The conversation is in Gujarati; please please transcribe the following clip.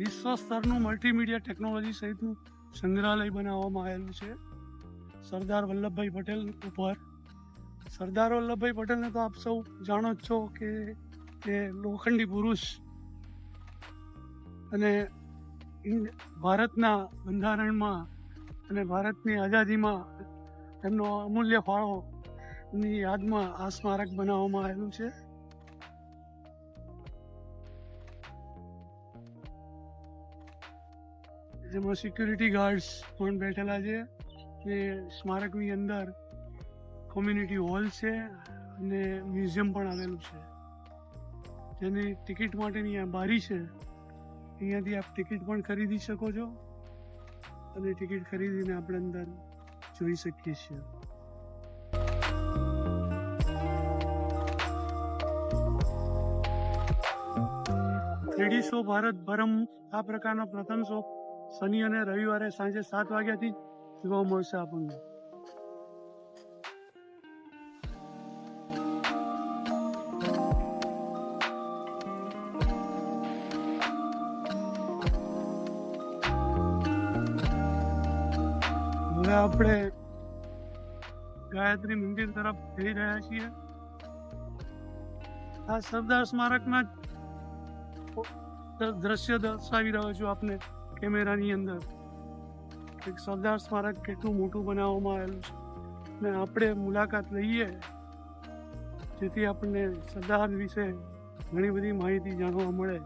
વિશ્વ સ્તરનું મલ્ટીમીડિયા ટેકનોલોજી સહિતનું સંગ્રહાલય બનાવવામાં આવેલું છે સરદાર વલ્લભભાઈ પટેલ ઉપર. સરદાર વલ્લભભાઈ પટેલને તો આપ સૌ જાણો જ છો કે તે લોખંડી પુરુષ અને ભારતના બંધારણમાં અને ભારતની આઝાદીમાં એમનો અમૂલ્ય ફાળોની યાદમાં આ સ્મારક બનાવવામાં આવેલું છે. જેમાં સિક્યુરિટી ગાર્ડ્સ પણ બેઠેલા છે. એ સ્મારકની અંદર કોમ્યુનિટી હોલ છે અને મ્યુઝિયમ પણ આવેલું છે. જેની ટિકિટ માટેની આ બારી છે, અહીંયાથી આપ ટિકિટ પણ ખરીદી શકો છો અને ટિકિટ ખરીદીને આપણે અંદર જોઈ શકીએ છીએ. થ્રીડી શો ભારત ભરમ આ પ્રકારનો પ્રથમ શો શનિ અને રવિવારે સાંજે 7 વાગ્યાથી જોવા મળશે આપણને. હવે આપણે ગાયત્રી મંદિર તરફ જઈ રહ્યા છીએ. આ સરદાર સ્મારકના દ્રશ્ય દર્શાવી રહ્યો છું આપને કેમેરાની અંદર. એક સરદાર સ્મારક કેટલું મોટું બનાવવામાં આવેલું છે ને આપણે મુલાકાત લઈએ જેથી આપણને સરદાર વિશે ઘણી બધી માહિતી જાણવા મળે.